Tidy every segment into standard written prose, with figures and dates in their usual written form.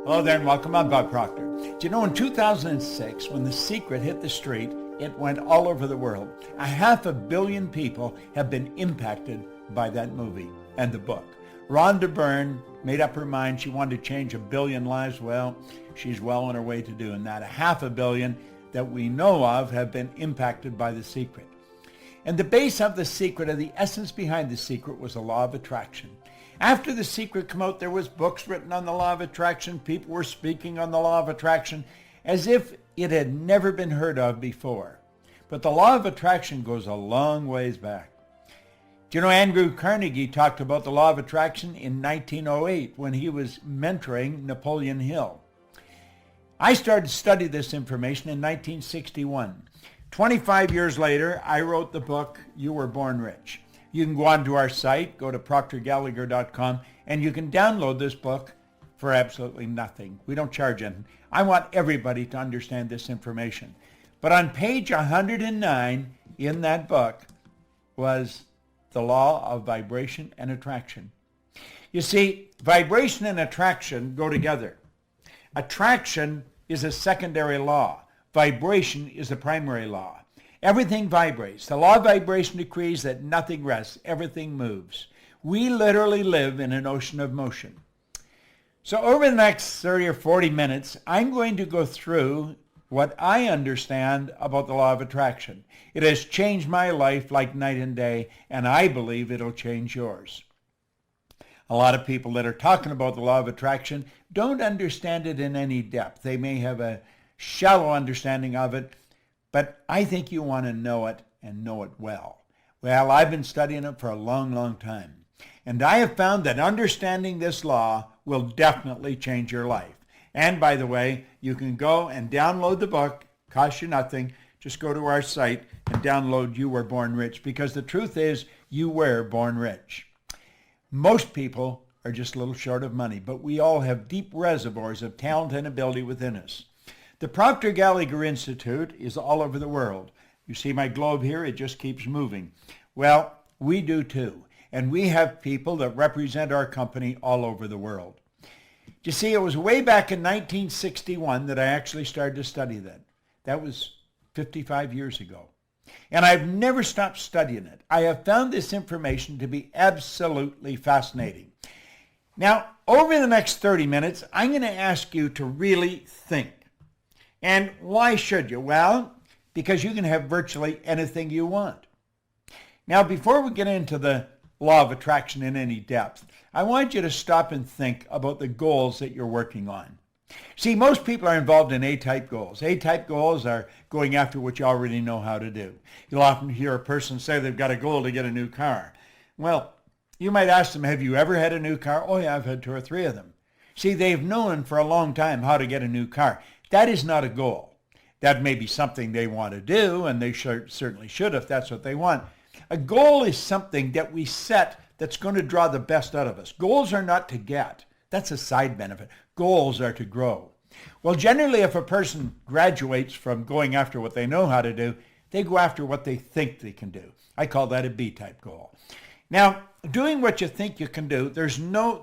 Hello there and welcome. I'm Bob Proctor. Do you know in 2006 when The Secret hit the street, it went all over the world. 500 million people have been impacted by that movie and the book. Rhonda Byrne made up her mind she wanted to change 1 billion lives. Well, she's well on her way to doing that. 500 million that we know of have been impacted by The Secret. And the base of The Secret, or the essence behind The Secret, was the law of attraction. After The Secret came out, there was books written on the law of attraction. People were speaking on the law of attraction as if it had never been heard of before. But the law of attraction goes a long ways back. Do you know Andrew Carnegie talked about the law of attraction in 1908 when he was mentoring Napoleon Hill? I started to study this information in 1961. 25 years later, I wrote the book, You Were Born Rich. You can go onto our site, go to proctorgallagher.com, and you can download this book for absolutely nothing. We don't charge anything. I want everybody to understand this information. But on page 109 in that book was the law of vibration and attraction. You see, vibration and attraction go together. Attraction is a secondary law. Vibration is the primary law. Everything vibrates. The law of vibration decrees that nothing rests. Everything moves. We literally live in an ocean of motion. So over the next 30 or 40 minutes, I'm going to go through what I understand about the law of attraction. It has changed my life like night and day, and I believe it'll change yours. A lot of people that are talking about the law of attraction don't understand it in any depth. They may have a shallow understanding of it, but I think you want to know it and know it well. Well, I've been studying it for a long, long time. And I have found that understanding this law will definitely change your life. And by the way, you can go and download the book. Costs you nothing. Just go to our site and download You Were Born Rich, because the truth is you were born rich. Most people are just a little short of money, but we all have deep reservoirs of talent and ability within us. The Proctor Gallagher Institute is all over the world. You see my globe here, it just keeps moving. Well, we do too. And we have people that represent our company all over the world. You see, it was way back in 1961 that I actually started to study that. That was 55 years ago. And I've never stopped studying it. I have found this information to be absolutely fascinating. Now, over the next 30 minutes, I'm going to ask you to really think. And why should you? Well, because you can have virtually anything you want. Now, before we get into the law of attraction in any depth, I want you to stop and think about the goals that you're working on. See, most people are involved in A-type goals. A-type goals are going after what you already know how to do. You'll often hear a person say they've got a goal to get a new car. Well, you might ask them, have you ever had a new car? Oh yeah, I've had 2 or 3 of them. See, they've known for a long time how to get a new car. That is not a goal. That may be something they want to do, and they certainly should if that's what they want. A goal is something that we set that's going to draw the best out of us. Goals are not to get. That's a side benefit. Goals are to grow. Well, generally, if a person graduates from going after what they know how to do, they go after what they think they can do. I call that a B-type goal. Now, doing what you think you can do, there's no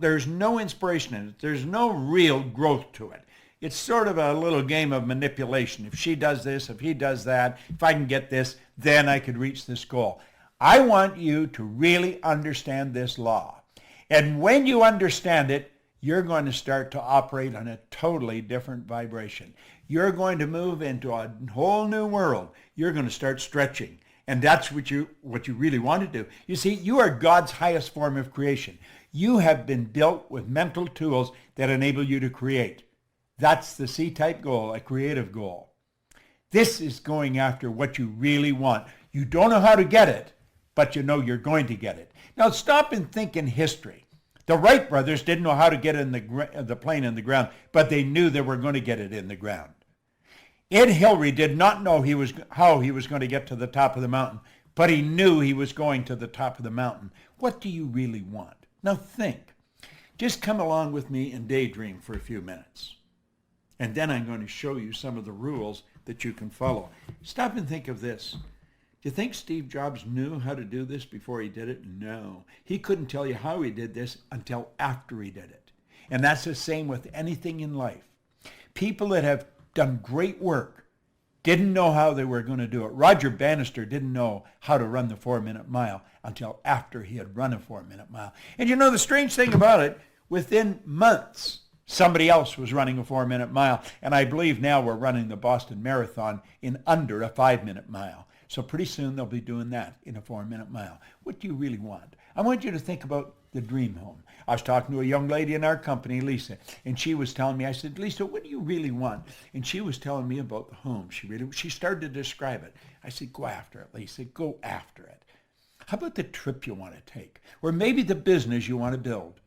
inspiration in it. There's no real growth to it. It's sort of a little game of manipulation. If she does this, if he does that, if I can get this, then I could reach this goal. I want you to really understand this law. And when you understand it, you're going to start to operate on a totally different vibration. You're going to move into a whole new world. You're going to start stretching. And that's what you really want to do. You see, you are God's highest form of creation. You have been built with mental tools that enable you to create. That's the C-type goal, a creative goal. This is going after what you really want. You don't know how to get it, but you know you're going to get it. Now stop and think in history. The Wright brothers didn't know how to get the plane in the ground, but they knew they were going to get it in the ground. Ed Hillary did not know how he was going to get to the top of the mountain, but he knew he was going to the top of the mountain. What do you really want? Now think. Just come along with me and daydream for a few minutes. And then I'm going to show you some of the rules that you can follow. Stop and think of this. Do you think Steve Jobs knew how to do this before he did it? No. He couldn't tell you how he did this until after he did it. And that's the same with anything in life. People that have done great work didn't know how they were going to do it. Roger Bannister didn't know how to run the 4-minute mile until after he had run a 4-minute mile. And you know the strange thing about it, within months, somebody else was running a 4-minute mile. And I believe now we're running the Boston Marathon in under a 5-minute mile. So pretty soon they'll be doing that in a 4-minute mile. What do you really want? I want you to think about the dream home. I was talking to a young lady in our company, Lisa, and she was telling me, I said, Lisa, what do you really want? And she was telling me about the home. She started to describe it. I said, go after it, Lisa, go after it. How about the trip you want to take? Or maybe the business you want to build?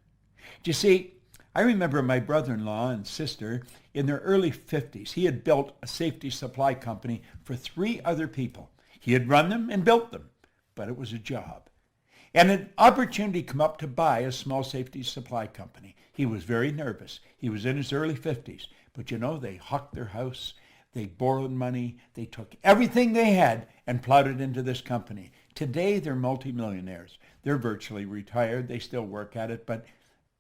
Do you see, I remember my brother-in-law and sister in their early 50s. He had built a safety supply company for 3 other people. He had run them and built them, but it was a job. And an opportunity came up to buy a small safety supply company. He was very nervous. He was in his early 50s. But you know, they hawked their house. They borrowed money. They took everything they had and plowed it into this company. Today, they're multimillionaires. They're virtually retired. They still work at it, but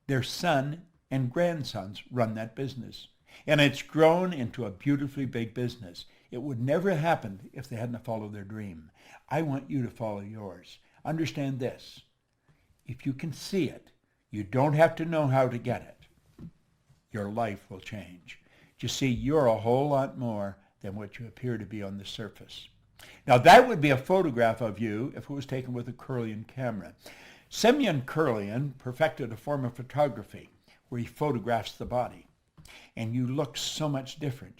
their son and grandsons run that business. And it's grown into a beautifully big business. It would never have happened if they hadn't followed their dream. I want you to follow yours. Understand this. If you can see it, you don't have to know how to get it. Your life will change. You see, you're a whole lot more than what you appear to be on the surface. Now, that would be a photograph of you if it was taken with a Kirlian camera. Semyon Kirlian perfected a form of photography where he photographs the body. And you look so much different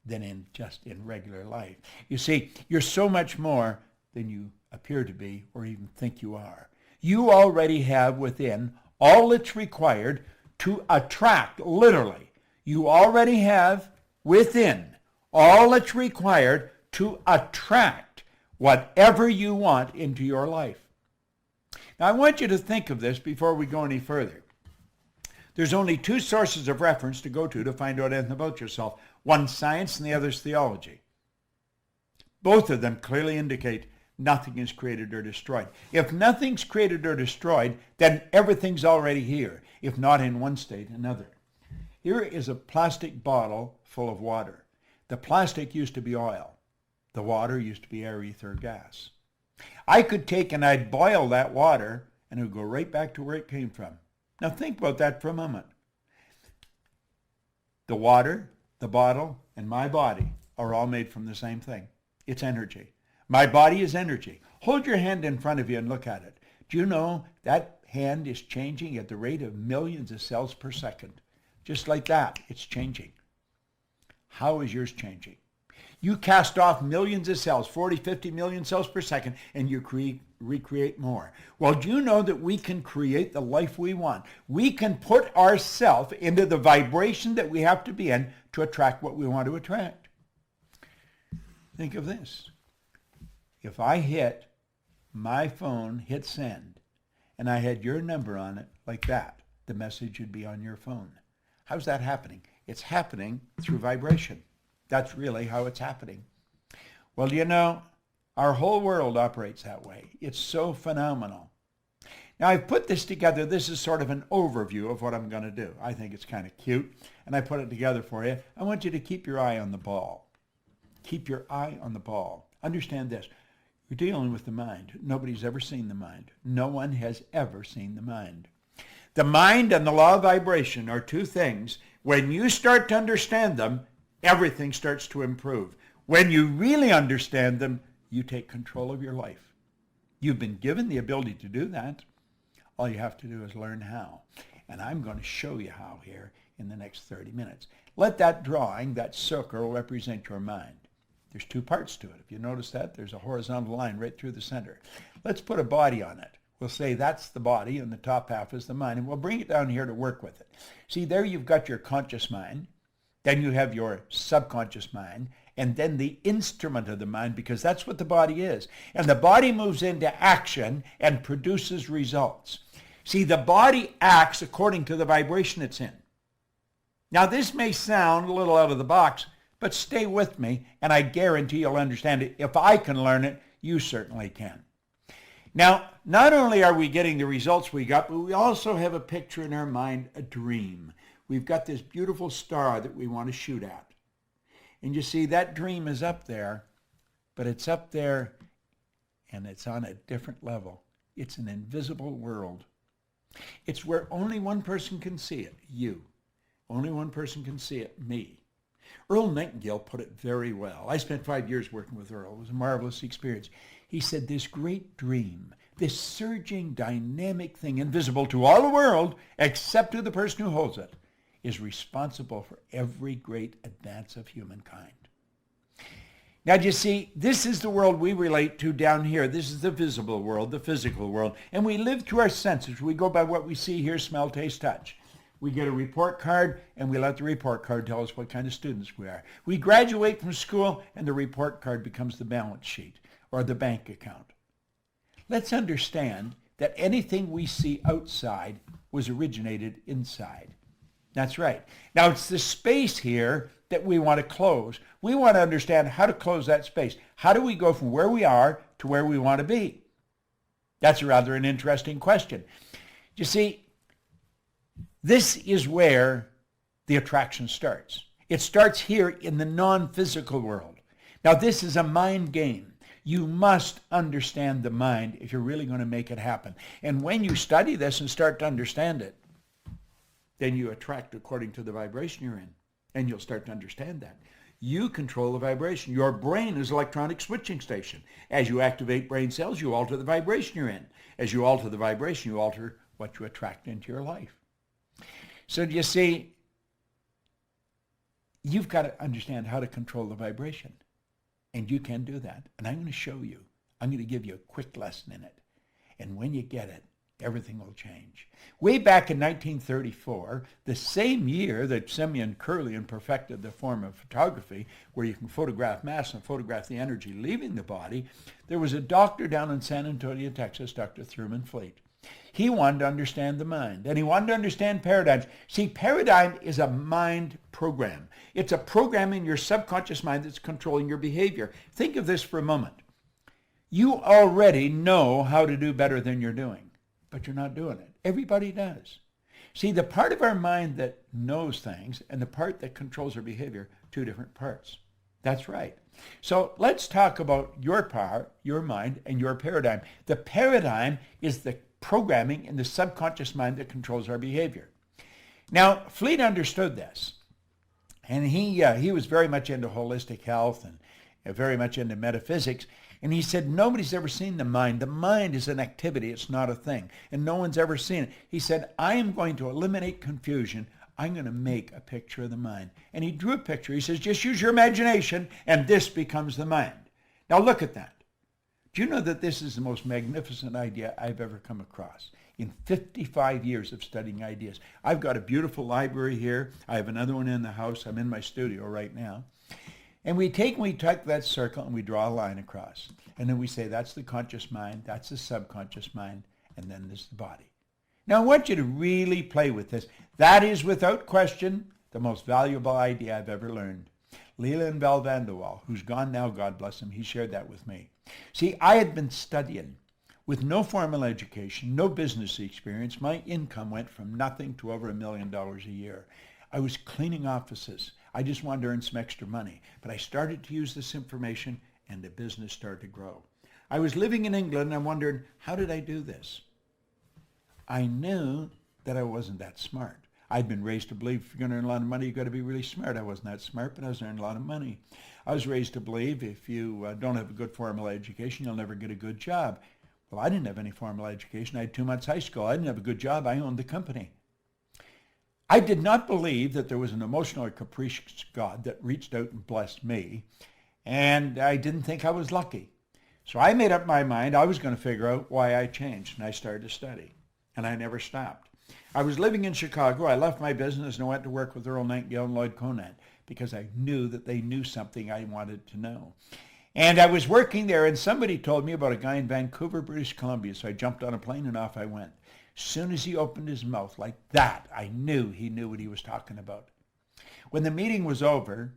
than in regular life. You see, you're so much more than you appear to be or even think you are. You already have within all that's required to attract, literally. You already have within all that's required to attract whatever you want into your life. Now, I want you to think of this before we go any further. There's only 2 sources of reference to go to find out anything about yourself. One's science and the other's theology. Both of them clearly indicate nothing is created or destroyed. If nothing's created or destroyed, then everything's already here, if not in one state, another. Here is a plastic bottle full of water. The plastic used to be oil. The water used to be air, ether, gas. I could take and I'd boil that water and it would go right back to where it came from. Now think about that for a moment. The water, the bottle, and my body are all made from the same thing. It's energy. My body is energy. Hold your hand in front of you and look at it. Do you know that hand is changing at the rate of millions of cells per second? Just like that, it's changing. How is yours changing? You cast off millions of cells, 40, 50 million cells per second, and you recreate more. Well, do you know that we can create the life we want? We can put ourselves into the vibration that we have to be in to attract what we want to attract. Think of this. If I hit my phone, hit send, and I had your number on it like that, the message would be on your phone. How's that happening? It's happening through vibration. That's really how it's happening. Well, you know, our whole world operates that way. It's so phenomenal. Now, I've put this together. This is sort of an overview of what I'm going to do. I think it's kind of cute, and I put it together for you. I want you to keep your eye on the ball. Keep your eye on the ball. Understand this. You're dealing with the mind. Nobody's ever seen the mind. No one has ever seen the mind. The mind and the law of vibration are 2 things. When you start to understand them, everything starts to improve. When you really understand them, you take control of your life. You've been given the ability to do that. All you have to do is learn how. And I'm going to show you how here in the next 30 minutes. Let that drawing, that circle, represent your mind. There's 2 parts to it. If you notice that, there's a horizontal line right through the center. Let's put a body on it. We'll say that's the body and the top half is the mind, and we'll bring it down here to work with it. See, there you've got your conscious mind, then you have your subconscious mind, and then the instrument of the mind, because that's what the body is. And the body moves into action and produces results. See, the body acts according to the vibration it's in. Now, this may sound a little out of the box, but stay with me, and I guarantee you'll understand it. If I can learn it, you certainly can. Now, not only are we getting the results we got, but we also have a picture in our mind, a dream. We've got this beautiful star that we want to shoot at. And you see, that dream is up there, but it's up there and it's on a different level. It's an invisible world. It's where only one person can see it, you. Only one person can see it, me. Earl Nightingale put it very well. I spent 5 years working with Earl. It was a marvelous experience. He said, this great dream, this surging, dynamic thing, invisible to all the world, except to the person who holds it, is responsible for every great advance of humankind. Now, you see, this is the world we relate to down here. This is the visible world, the physical world. And we live through our senses. We go by what we see, hear, smell, taste, touch. We get a report card, and we let the report card tell us what kind of students we are. We graduate from school, and the report card becomes the balance sheet or the bank account. Let's understand that anything we see outside was originated inside. That's right. Now, it's the space here that we want to close. We want to understand how to close that space. How do we go from where we are to where we want to be? That's rather an interesting question. You see, this is where the attraction starts. It starts here in the non-physical world. Now, this is a mind game. You must understand the mind if you're really going to make it happen. And when you study this and start to understand it, then you attract according to the vibration you're in. And you'll start to understand that. You control the vibration. Your brain is an electronic switching station. As you activate brain cells, you alter the vibration you're in. As you alter the vibration, you alter what you attract into your life. So you see, you've got to understand how to control the vibration. And you can do that. And I'm going to show you. I'm going to give you a quick lesson in it. And when you get it, everything will change. Way back in 1934, the same year that Simeon Kirlian perfected the form of photography, where you can photograph mass and photograph the energy leaving the body, there was a doctor down in San Antonio, Texas, Dr. Thurman Fleet. He wanted to understand the mind, and he wanted to understand paradigms. See, paradigm is a mind program. It's a program in your subconscious mind that's controlling your behavior. Think of this for a moment. You already know how to do better than you're doing, but you're not doing it. Everybody does. See, the part of our mind that knows things and the part that controls our behavior, two different parts. That's right. So let's talk about your power, your mind, and your paradigm. The paradigm is the programming in the subconscious mind that controls our behavior. Now, Fleet understood this, and he was very much into holistic health and very much into metaphysics. And he said, nobody's ever seen the mind. The mind is an activity. It's not a thing. And no one's ever seen it. He said, I am going to eliminate confusion. I'm going to make a picture of the mind. And he drew a picture. He says, just use your imagination, and this becomes the mind. Now look at that. Do you know that this is the most magnificent idea I've ever come across? In 55 years of studying ideas. I've got a beautiful library here. I have another one in the house. I'm in my studio right now. And we take that circle and we draw a line across. And then we say, that's the conscious mind, that's the subconscious mind, and then there's the body. Now I want you to really play with this. That is, without question, the most valuable idea I've ever learned. Leland Bell van der Waal, who's gone now, God bless him, he shared that with me. See, I had been studying with no formal education, no business experience. My income went from nothing to over $1 million a year. I was cleaning offices. I just wanted to earn some extra money. But I started to use this information, and the business started to grow. I was living in England, and I wondered, how did I do this? I knew that I wasn't that smart. I'd been raised to believe if you're going to earn a lot of money, you've got to be really smart. I wasn't that smart, but I was earning a lot of money. I was raised to believe if you don't have a good formal education, you'll never get a good job. Well, I didn't have any formal education. I had 2 months high school. I didn't have a good job. I owned the company. I did not believe that there was an emotional or capricious God that reached out and blessed me, and I didn't think I was lucky. So I made up my mind I was going to figure out why I changed, and I started to study, and I never stopped. I was living in Chicago. I left my business and I went to work with Earl Nightingale and Lloyd Conant because I knew that they knew something I wanted to know. And I was working there, and somebody told me about a guy in Vancouver, British Columbia, so I jumped on a plane and off I went. As soon as he opened his mouth like that, I knew he knew what he was talking about. When the meeting was over,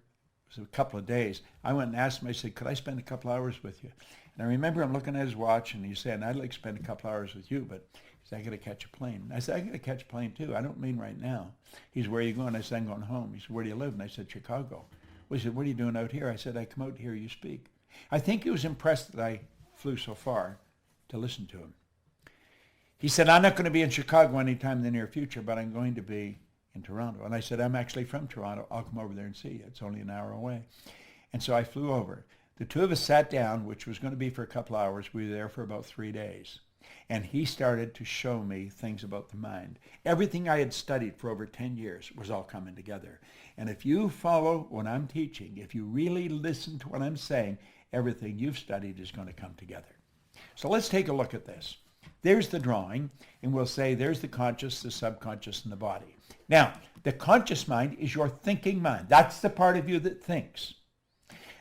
it was a couple of days, I went and asked him, I said, could I spend a couple hours with you? And I remember him looking at his watch, and he said, I'd like to spend a couple hours with you, but he said, I got to catch a plane. And I said, I got to catch a plane too. I don't mean right now. He said, where are you going? I said, I'm going home. He said, where do you live? And I said, Chicago. Well, he said, what are you doing out here? I said, I come out to hear you speak. I think he was impressed that I flew so far to listen to him. He said, I'm not going to be in Chicago anytime in the near future, but I'm going to be in Toronto. And I said, I'm actually from Toronto. I'll come over there and see you. It's only an hour away. And so I flew over. The two of us sat down, which was going to be for a couple hours. We were there for about 3 days. And he started to show me things about the mind. Everything I had studied for over 10 years was all coming together. And if you follow what I'm teaching, if you really listen to what I'm saying, everything you've studied is going to come together. So let's take a look at this. There's the drawing, and we'll say there's the conscious, the subconscious, and the body. Now, the conscious mind is your thinking mind. That's the part of you that thinks.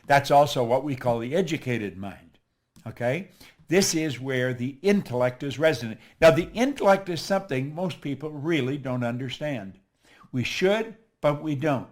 That's also what we call the educated mind, okay? This is where the intellect is resident. Now, the intellect is something most people really don't understand. We should, but we don't.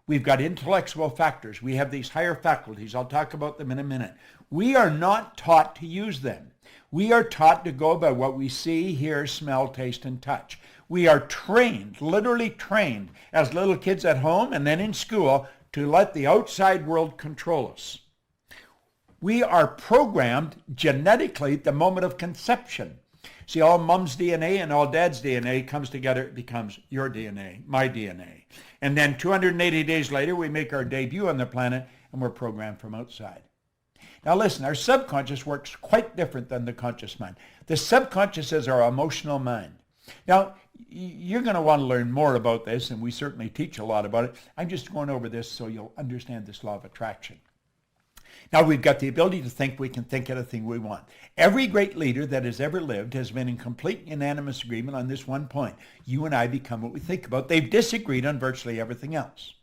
We've got intellectual factors. We have these higher faculties. I'll talk about them in a minute. We are not taught to use them. We are taught to go by what we see, hear, smell, taste, and touch. We are trained, literally trained, as little kids at home and then in school to let the outside world control us. We are programmed genetically at the moment of conception. See, all mom's DNA and all dad's DNA comes together, it becomes your DNA, my DNA. And then 280 days later, we make our debut on the planet, and we're programmed from outside. Now listen, our subconscious works quite different than the conscious mind. The subconscious is our emotional mind. Now, you're going to want to learn more about this, and we certainly teach a lot about it. I'm just going over this so you'll understand this law of attraction. Now, we've got the ability to think. We can think anything we want. Every great leader that has ever lived has been in complete unanimous agreement on this one point. You and I become what we think about. They've disagreed on virtually everything else.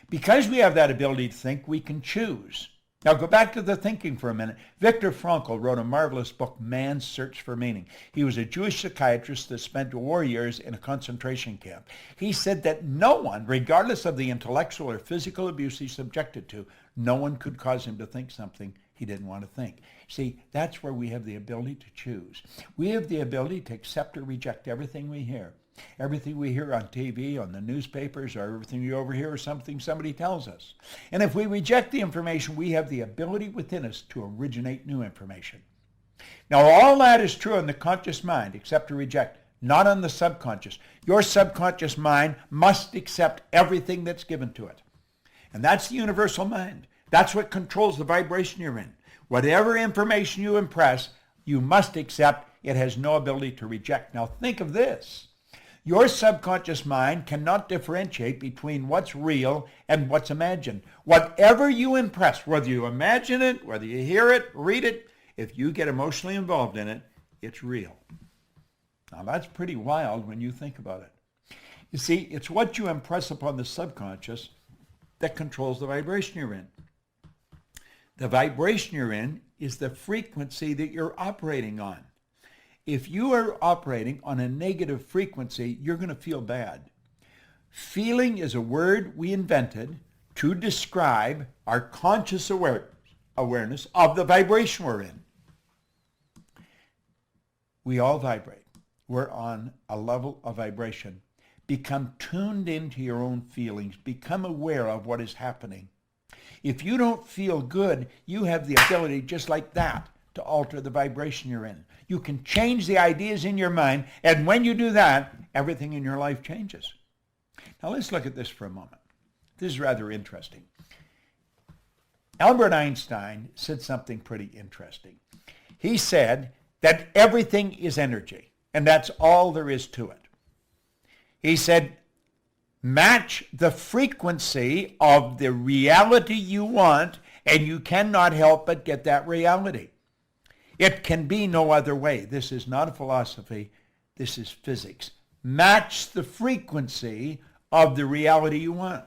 Because we have that ability to think, we can choose. Now, go back to the thinking for a minute. Viktor Frankl wrote a marvelous book, Man's Search for Meaning. He was a Jewish psychiatrist that spent war years in a concentration camp. He said that no one, regardless of the intellectual or physical abuse he's subjected to, no one could cause him to think something he didn't want to think. See, that's where we have the ability to choose. We have the ability to accept or reject everything we hear. Everything we hear on TV, on the newspapers, or everything we overhear is something somebody tells us. And if we reject the information, we have the ability within us to originate new information. Now, all that is true in the conscious mind, accept or reject, not on the subconscious. Your subconscious mind must accept everything that's given to it. And that's the universal mind. That's what controls the vibration you're in. Whatever information you impress, you must accept. It has no ability to reject. Now, think of this. Your subconscious mind cannot differentiate between what's real and what's imagined. Whatever you impress, whether you imagine it, whether you hear it, read it, if you get emotionally involved in it, it's real. Now that's pretty wild when you think about it. You see, it's what you impress upon the subconscious that controls the vibration you're in. The vibration you're in is the frequency that you're operating on. If you are operating on a negative frequency, you're going to feel bad. Feeling is a word we invented to describe our conscious awareness of the vibration we're in. We all vibrate. We're on a level of vibration. Become tuned into your own feelings. Become aware of what is happening. If you don't feel good, you have the ability just like that to alter the vibration you're in. You can change the ideas in your mind, and when you do that, everything in your life changes. Now let's look at this for a moment. This is rather interesting. Albert Einstein said something pretty interesting. He said that everything is energy, and that's all there is to it. He said, match the frequency of the reality you want, and you cannot help but get that reality. It can be no other way. This is not a philosophy. This is physics. Match the frequency of the reality you want.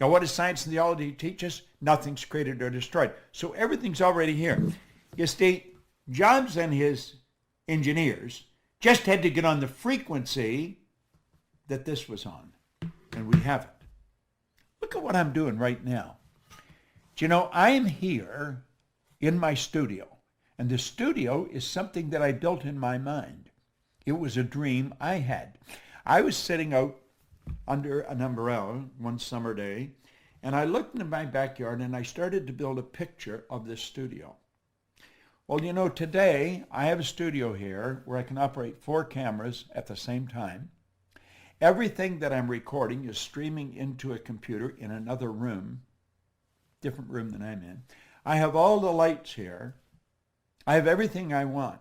Now, what does science and theology teach us? Nothing's created or destroyed. So everything's already here. You see, Jobs and his engineers just had to get on the frequency that this was on. And we have it. Look at what I'm doing right now. Do you know, I'm here in my studio. And the studio is something that I built in my mind. It was a dream I had. I was sitting out under an umbrella one summer day, and I looked into my backyard and I started to build a picture of this studio. Well, you know, today I have a studio here where I can operate 4 cameras at the same time. Everything that I'm recording is streaming into a computer in another room, different room than I'm in. I have all the lights here. I have everything I want.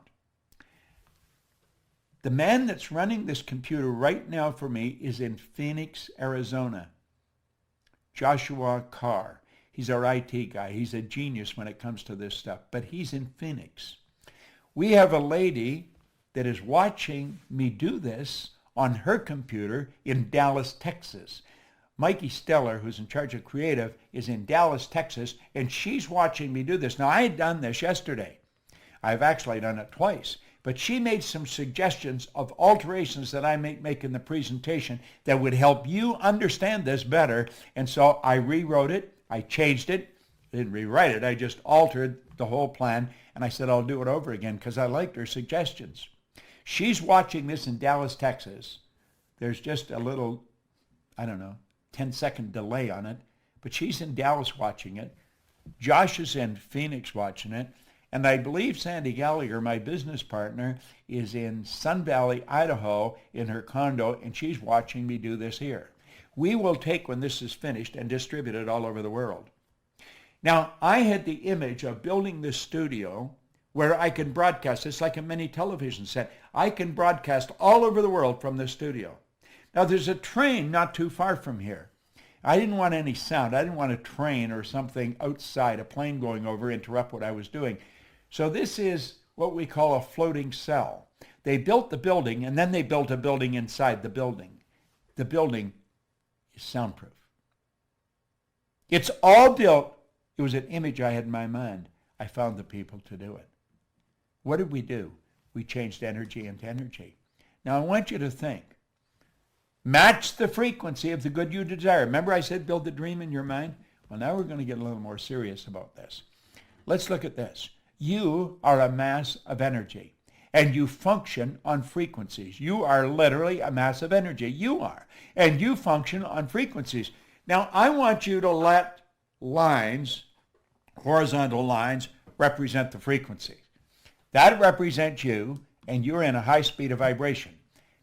The man that's running this computer right now for me is in Phoenix, Arizona. Joshua Carr. He's our IT guy. He's a genius when it comes to this stuff, but he's in Phoenix. We have a lady that is watching me do this on her computer in Dallas, Texas. Mikey Steller, who's in charge of creative, is in Dallas, Texas, and she's watching me do this. Now, I had done this yesterday. I've actually done it twice. But she made some suggestions of alterations that I might make in the presentation that would help you understand this better. And so I rewrote it. I changed it. I didn't rewrite it. I just altered the whole plan. And I said, I'll do it over again because I liked her suggestions. She's watching this in Dallas, Texas. There's just a little, 10-second delay on it. But she's in Dallas watching it. Josh is in Phoenix watching it. And I believe Sandy Gallagher, my business partner, is in Sun Valley, Idaho, in her condo, and she's watching me do this here. We will take, when this is finished, and distribute it all over the world. Now, I had the image of building this studio where I can broadcast. It's like a mini television set. I can broadcast all over the world from this studio. Now, there's a train not too far from here. I didn't want any sound. I didn't want a train or something outside, a plane going over, interrupt what I was doing. So this is what we call a floating cell. They built the building, and then they built a building inside the building. The building is soundproof. It's all built. It was an image I had in my mind. I found the people to do it. What did we do? We changed energy into energy. Now I want you to think. Match the frequency of the good you desire. Remember I said build the dream in your mind? Well, now we're going to get a little more serious about this. Let's look at this. You are a mass of energy, and you function on frequencies. You are literally a mass of energy. You are, and you function on frequencies. Now, I want you to let lines, horizontal lines, represent the frequency. That represents you, and you're in a high speed of vibration.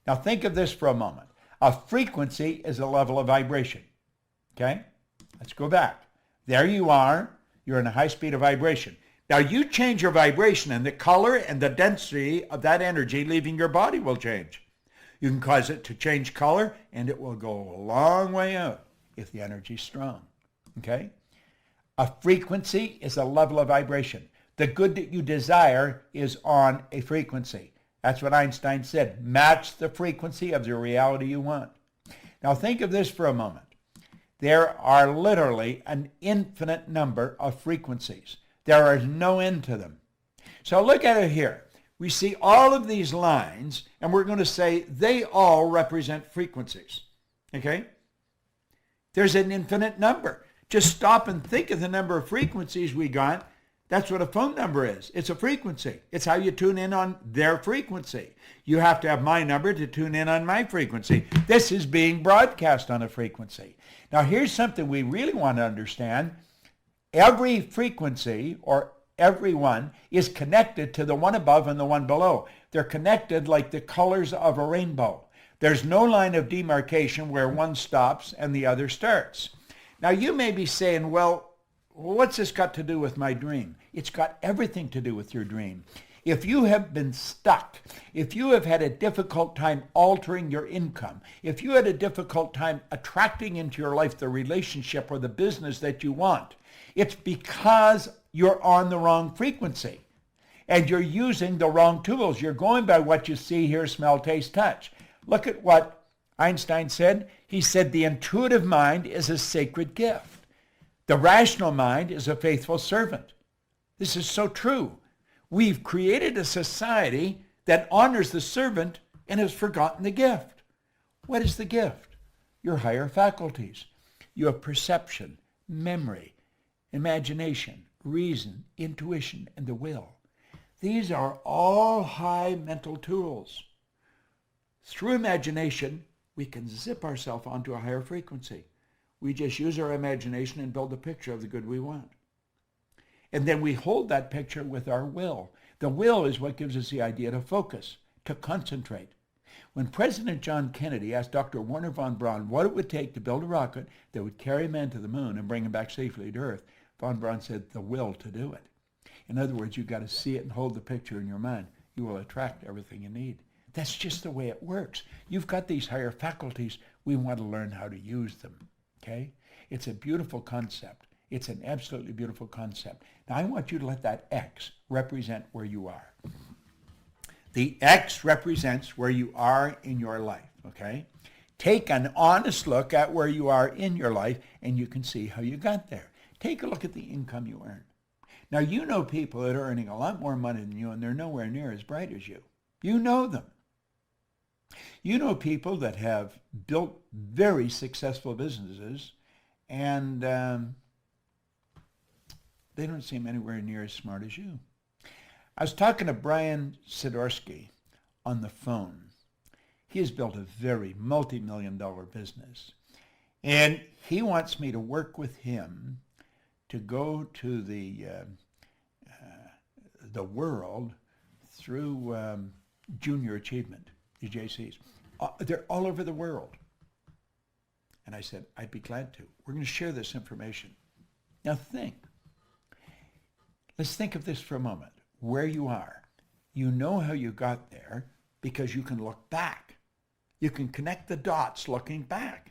Now, think of this for a moment. A frequency is a level of vibration. Okay? Let's go back. There you are. You're in a high speed of vibration. Now you change your vibration and the color and the density of that energy leaving your body will change. You can cause it to change color and it will go a long way out if the energy is strong. Okay? A frequency is a level of vibration. The good that you desire is on a frequency. That's what Einstein said. Match the frequency of the reality you want. Now think of this for a moment. There are literally an infinite number of frequencies. There is no end to them. So look at it here. We see all of these lines, and we're going to say they all represent frequencies. Okay? There's an infinite number. Just stop and think of the number of frequencies we got. That's what a phone number is. It's a frequency. It's how you tune in on their frequency. You have to have my number to tune in on my frequency. This is being broadcast on a frequency. Now here's something we really want to understand. Every frequency, or every one, is connected to the one above and the one below. They're connected like the colors of a rainbow. There's no line of demarcation where one stops and the other starts. Now you may be saying, well, what's this got to do with my dream? It's got everything to do with your dream. If you have been stuck, if you have had a difficult time altering your income, if you had a difficult time attracting into your life the relationship or the business that you want, it's because you're on the wrong frequency and you're using the wrong tools. You're going by what you see, hear, smell, taste, touch. Look at what Einstein said. He said the intuitive mind is a sacred gift. The rational mind is a faithful servant. This is so true. We've created a society that honors the servant and has forgotten the gift. What is the gift? Your higher faculties. You have perception, memory, imagination, reason, intuition, and the will. These are all high mental tools. Through imagination, we can zip ourselves onto a higher frequency. We just use our imagination and build a picture of the good we want. And then we hold that picture with our will. The will is what gives us the idea to focus, to concentrate. When President John Kennedy asked Dr. Wernher von Braun what it would take to build a rocket that would carry man to the moon and bring him back safely to Earth, von Braun said, the will to do it. In other words, you've got to see it and hold the picture in your mind. You will attract everything you need. That's just the way it works. You've got these higher faculties. We want to learn how to use them, okay? It's a beautiful concept. It's an absolutely beautiful concept. Now, I want you to let that X represent where you are. The X represents where you are in your life, okay? Take an honest look at where you are in your life, and you can see how you got there. Take a look at the income you earn. Now, you know people that are earning a lot more money than you, and they're nowhere near as bright as you. You know them. You know people that have built very successful businesses, and they don't seem anywhere near as smart as you. I was talking to Brian Sidorsky on the phone. He has built a very multi-million-dollar business, and he wants me to work with him to go to the world through junior achievement, the JCs. They're all over the world. And I said, I'd be glad to. We're going to share this information. Now think. Let's think of this for a moment. Where you are. You know how you got there because you can look back. You can connect the dots looking back.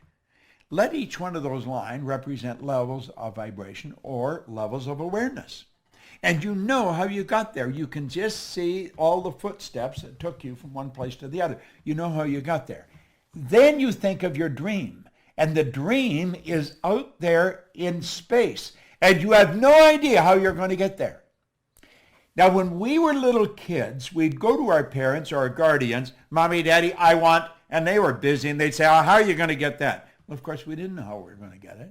Let each one of those lines represent levels of vibration or levels of awareness. And you know how you got there. You can just see all the footsteps that took you from one place to the other. You know how you got there. Then you think of your dream. And the dream is out there in space. And you have no idea how you're going to get there. Now, when we were little kids, we'd go to our parents or our guardians, Mommy, Daddy, I want, and they were busy, and they'd say, oh, how are you going to get that? Well, of course, we didn't know how we were going to get it.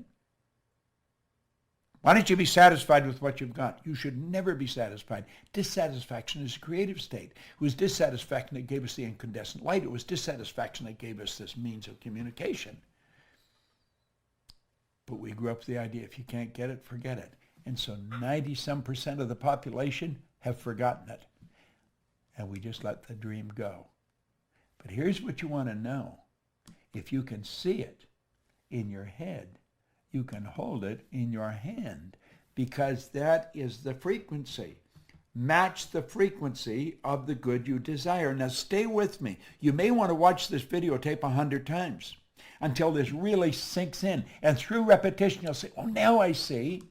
Why don't you be satisfied with what you've got? You should never be satisfied. Dissatisfaction is a creative state. It was dissatisfaction that gave us the incandescent light. It was dissatisfaction that gave us this means of communication. But we grew up with the idea, if you can't get it, forget it. And so 90-some% of the population have forgotten it. And we just let the dream go. But here's what you want to know. If you can see it in your head, you can hold it in your hand, because that is the frequency. Match the frequency of the good you desire. Now stay with me. You may want to watch this videotape 100 times until this really sinks in. And through repetition, you'll say, oh, now I see.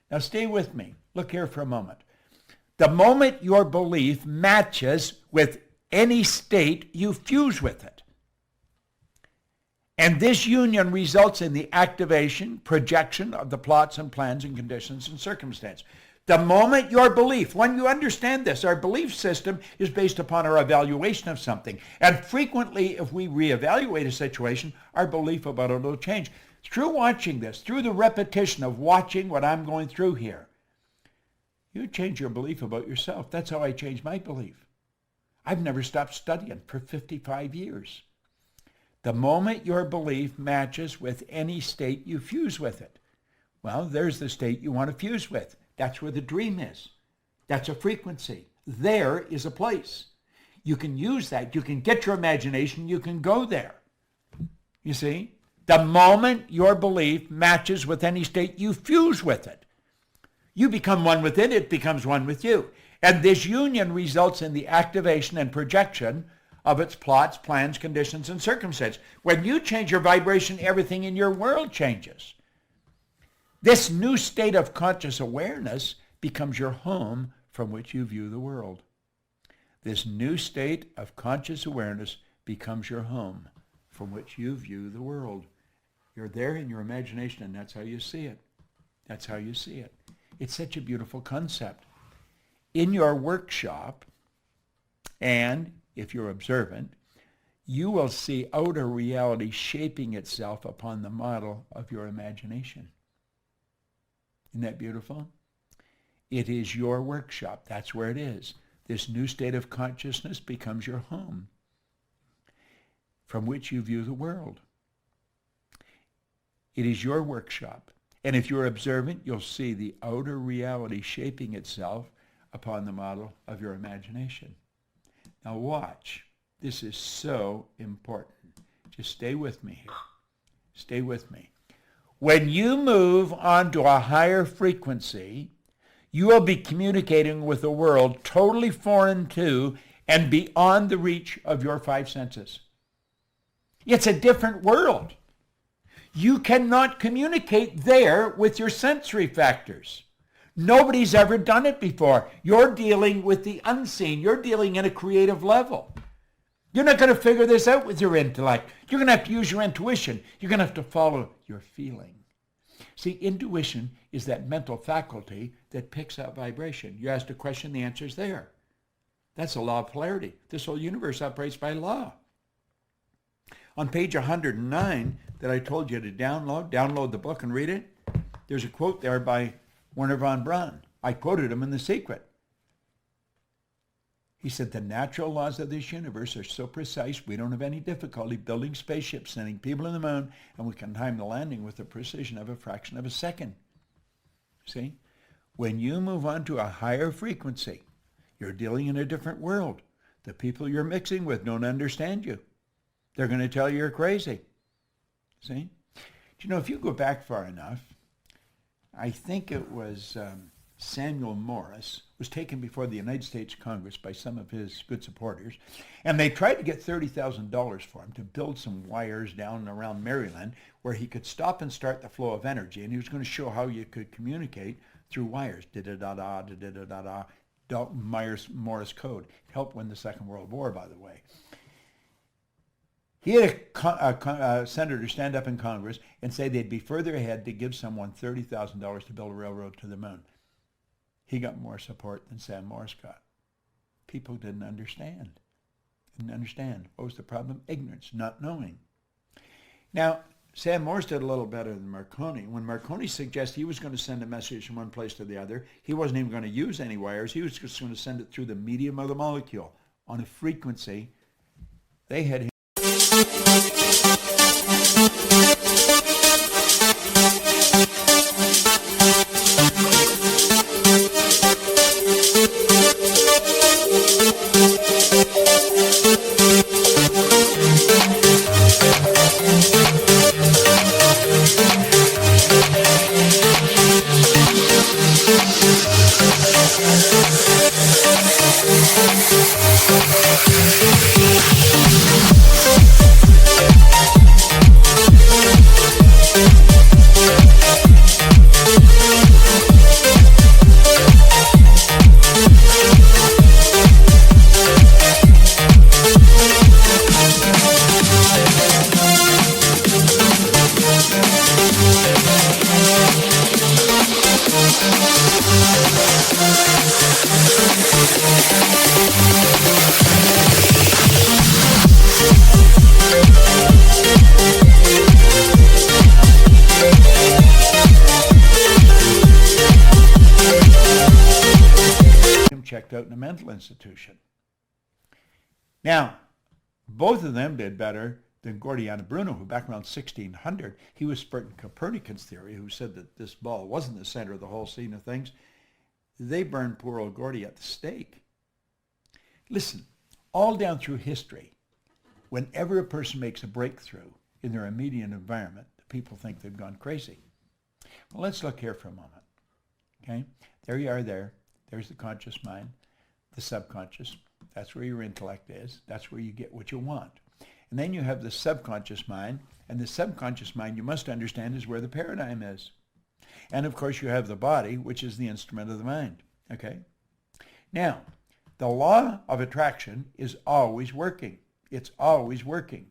Now stay with me. Look here for a moment. The moment your belief matches with any state, you fuse with it. And this union results in the activation, projection of the plots and plans and conditions and circumstance. The moment your belief, when you understand this, our belief system is based upon our evaluation of something. And frequently, if we reevaluate a situation, our belief about it will change. Through watching this, through the repetition of watching what I'm going through here, you change your belief about yourself. That's how I changed my belief. I've never stopped studying for 55 years. The moment your belief matches with any state, you fuse with it. Well, there's the state you want to fuse with. That's where the dream is. That's a frequency. There is a place. You can use that. You can get your imagination. You can go there. You see? The moment your belief matches with any state, you fuse with it. You become one with it. It becomes one with you. And this union results in the activation and projection of its plots, plans, conditions, and circumstances. When you change your vibration, everything in your world changes. This new state of conscious awareness becomes your home from which you view the world. This new state of conscious awareness becomes your home from which you view the world. You're there in your imagination, and that's how you see it. That's how you see it. It's such a beautiful concept. In your workshop, and if you're observant, you will see outer reality shaping itself upon the model of your imagination. Isn't that beautiful? It is your workshop. That's where it is. This new state of consciousness becomes your home, from which you view the world. It is your workshop. And if you're observant, you'll see the outer reality shaping itself upon the model of your imagination. Now watch. This is so important. Just stay with me here. Stay with me. When you move onto a higher frequency, you will be communicating with a world totally foreign to and beyond the reach of your five senses. It's a different world. You cannot communicate there with your sensory factors. Nobody's ever done it before. You're dealing with the unseen. You're dealing at a creative level. You're not going to figure this out with your intellect. You're going to have to use your intuition. You're going to have to follow your feeling. See, intuition is that mental faculty that picks up vibration. You asked a question, the answer's there. That's a law of polarity. This whole universe operates by law. On page 109 that I told you to download the book and read it, there's a quote there by Werner von Braun. I quoted him in The Secret. He said, the natural laws of this universe are so precise we don't have any difficulty building spaceships, sending people to the moon, and we can time the landing with the precision of a fraction of a second. See? When you move on to a higher frequency, you're dealing in a different world. The people you're mixing with don't understand you. They're going to tell you you're crazy. See? Do you know, if you go back far enough, I think it was Samuel Morse was taken before the United States Congress by some of his good supporters, and they tried to get $30,000 for him to build some wires down around Maryland where he could stop and start the flow of energy, and he was going to show how you could communicate through wires. Da-da-da-da, da-da-da-da-da, Morse code. It helped win the Second World War, by the way. He had a senator stand up in Congress and say they'd be further ahead to give someone $30,000 to build a railroad to the moon. He got more support than Sam Morse got. People didn't understand. What was the problem? Ignorance, not knowing. Now, Sam Morse did a little better than Marconi. When Marconi suggested he was going to send a message from one place to the other, he wasn't even going to use any wires. He was just going to send it through the medium of the molecule on a frequency. They had him. Checked out in a mental institution. Now, both of them did better than Giordano Bruno, who back around 1600, he was spreading Copernicus theory, who said that this ball wasn't the center of the whole scene of things. They burned poor old Gordy at the stake. Listen, all down through history, whenever a person makes a breakthrough in their immediate environment, the people think they've gone crazy. Well, let's look here for a moment. Okay? There you are there. There's the conscious mind, the subconscious. That's where your intellect is. That's where you get what you want. And then you have the subconscious mind, and the subconscious mind, you must understand, is where the paradigm is. And of course you have the body, which is the instrument of the mind. Okay? Now, the law of attraction is always working. It's always working.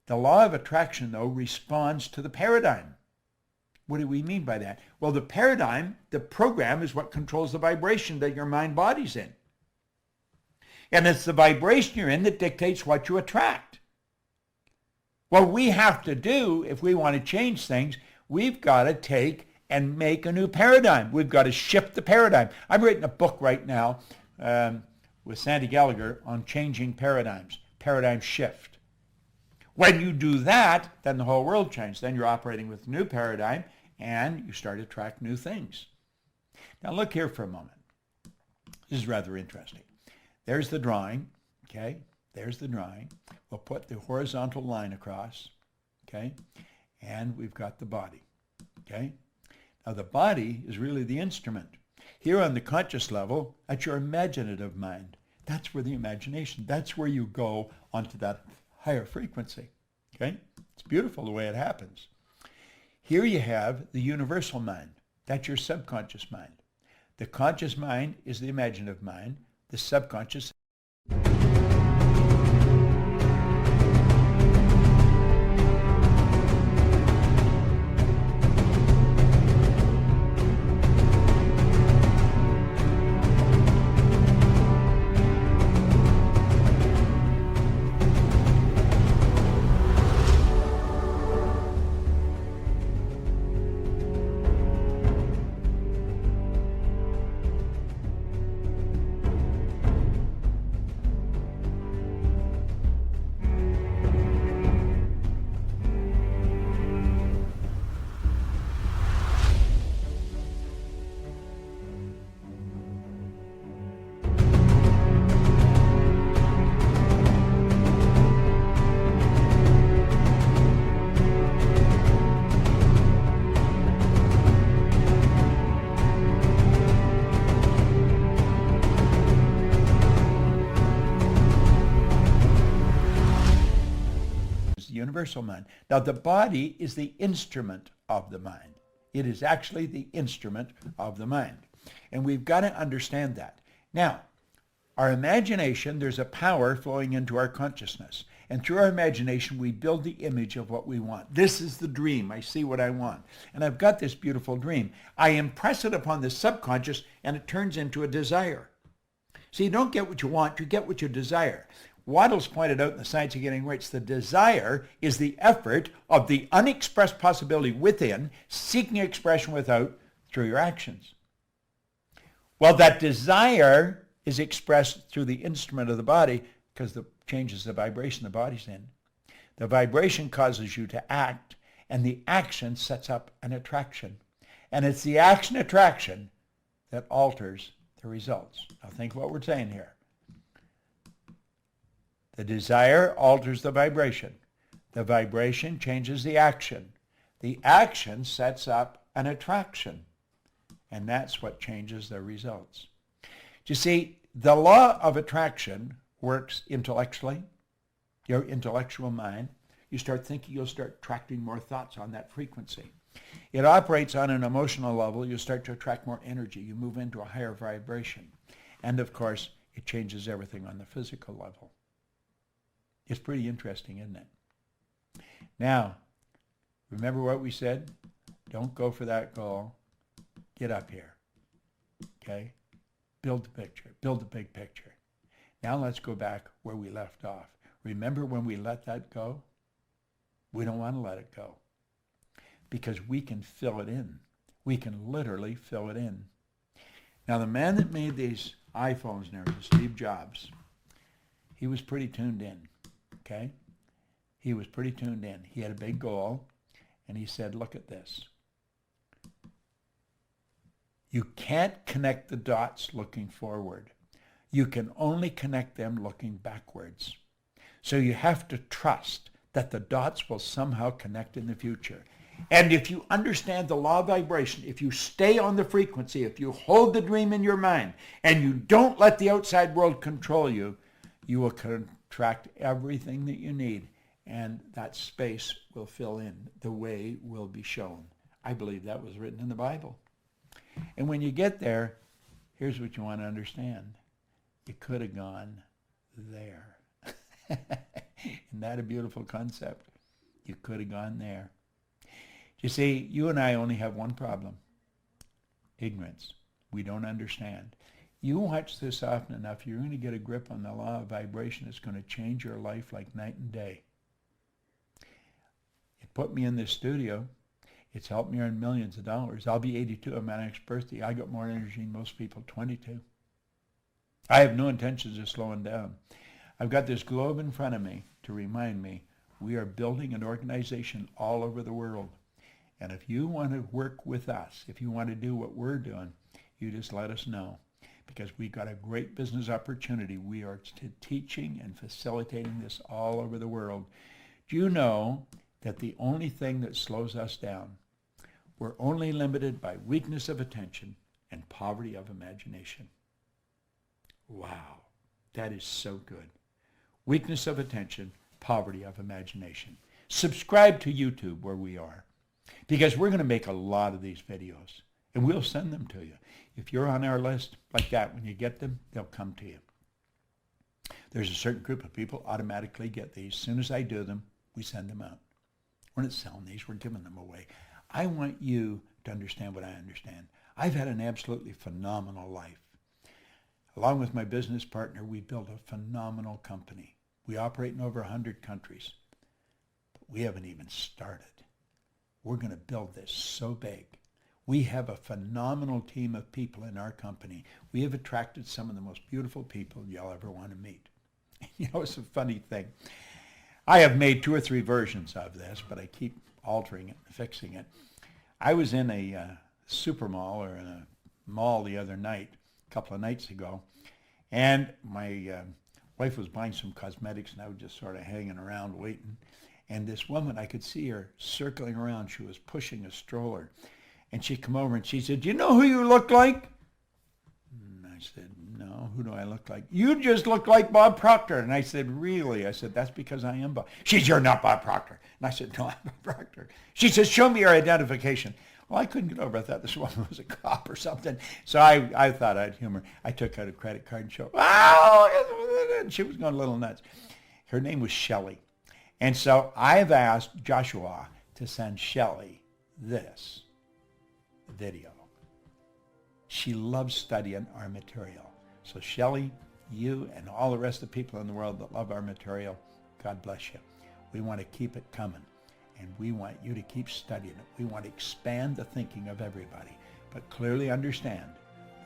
The law of attraction, though, responds to the paradigm. What do we mean by that? Well, the paradigm, the program, is what controls the vibration that your mind body's in. And it's the vibration you're in that dictates what you attract. What we have to do, if we want to change things, we've got to take and make a new paradigm. We've got to shift the paradigm. I'm writing a book right now with Sandy Gallagher on changing paradigms, paradigm shift. When you do that, then the whole world changes. Then you're operating with a new paradigm, and you start to attract new things. Now look here for a moment. This is rather interesting. There's the drawing, okay? There's the drawing. We'll put the horizontal line across, okay? And we've got the body, okay? Now the body is really the instrument. Here on the conscious level, that's your imaginative mind. That's where the imagination, that's where you go onto that higher frequency, okay? It's beautiful the way it happens. Here you have the universal mind. That's your subconscious mind. The conscious mind is the imaginative mind. The subconscious universal mind. Now the body is the instrument of the mind. It is actually the instrument of the mind. And we've got to understand that. Now, our imagination, there's a power flowing into our consciousness. And through our imagination, we build the image of what we want. This is the dream. I see what I want. And I've got this beautiful dream. I impress it upon the subconscious, and it turns into a desire. So you don't get what you want, you get what you desire. Waddell's pointed out in The Science of Getting Rich, the desire is the effort of the unexpressed possibility within, seeking expression without, through your actions. Well, that desire is expressed through the instrument of the body because it changes the vibration the body's in. The vibration causes you to act, and the action sets up an attraction. And it's the action-attraction that alters the results. Now think what we're saying here. The desire alters the vibration. The vibration changes the action. The action sets up an attraction. And that's what changes the results. You see, the law of attraction works intellectually. Your intellectual mind. You start thinking, you'll start attracting more thoughts on that frequency. It operates on an emotional level. You start to attract more energy. You move into a higher vibration. And of course, it changes everything on the physical level. It's pretty interesting, isn't it? Now, remember what we said? Don't go for that goal. Get up here. Okay? Build the picture. Build the big picture. Now let's go back where we left off. Remember when we let that go? We don't want to let it go. Because we can fill it in. We can literally fill it in. Now the man that made these iPhones now, Steve Jobs, he was pretty tuned in. Okay? He was pretty tuned in. He had a big goal, and he said, look at this. You can't connect the dots looking forward. You can only connect them looking backwards. So you have to trust that the dots will somehow connect in the future. And if you understand the law of vibration, if you stay on the frequency, if you hold the dream in your mind, and you don't let the outside world control you, you will attract everything that you need, and that space will fill in. The way will be shown. I believe that was written in the Bible. And when you get there, here's what you want to understand. You could have gone there. Isn't that a beautiful concept? You could have gone there. You see, you and I only have one problem. Ignorance. We don't understand. You watch this often enough, you're going to get a grip on the law of vibration. It's going to change your life like night and day. It put me in this studio. It's helped me earn millions of dollars. I'll be 82 on my next birthday. I got more energy than most people, 22. I have no intentions of slowing down. I've got this globe in front of me to remind me we are building an organization all over the world. And if you want to work with us, if you want to do what we're doing, you just let us know. Because we've got a great business opportunity. We are teaching and facilitating this all over the world. Do you know that the only thing that slows us down, we're only limited by weakness of attention and poverty of imagination? Wow, that is so good. Weakness of attention, poverty of imagination. Subscribe to YouTube where we are, because we're going to make a lot of these videos, and we'll send them to you. If you're on our list like that, when you get them, they'll come to you. There's a certain group of people automatically get these. As soon as I do them, we send them out. We're not selling these, we're giving them away. I want you to understand what I understand. I've had an absolutely phenomenal life. Along with my business partner, we built a phenomenal company. We operate in over 100 countries, but we haven't even started. We're going to build this so big. We have a phenomenal team of people in our company. We have attracted some of the most beautiful people you'll ever want to meet. You know, it's a funny thing. I have made 2 or 3 versions of this, but I keep altering it and fixing it. I was in a super mall or in a mall the other night, a couple of nights ago, and my wife was buying some cosmetics, and I was just sort of hanging around waiting. And this woman, I could see her circling around. She was pushing a stroller. And she come over and she said, "Do you know who you look like?" And I said, "No, who do I look like?" "You just look like Bob Proctor." And I said, "Really?" I said, "That's because I am Bob." She said, "You're not Bob Proctor." And I said, "No, I'm Bob Proctor." She says, "Show me your identification." Well, I couldn't get over. I thought this woman was a cop or something. So I thought I'd humor. I took out a credit card and showed, "Oh!" And she was going a little nuts. Her name was Shelley. And so I've asked Joshua to send Shelley this video. She loves studying our material. So Shelley, you and all the rest of the people in the world that love our material, God bless you. We want to keep it coming, and we want you to keep studying it. We want to expand the thinking of everybody, but clearly understand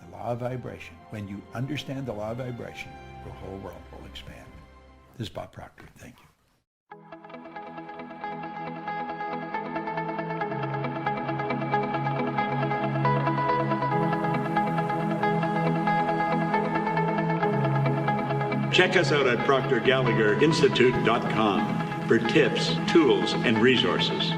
the law of vibration. When you understand the law of vibration, the whole world will expand. This is Bob Proctor. Thank you. Check us out at ProctorGallagherInstitute.com for tips, tools, and resources.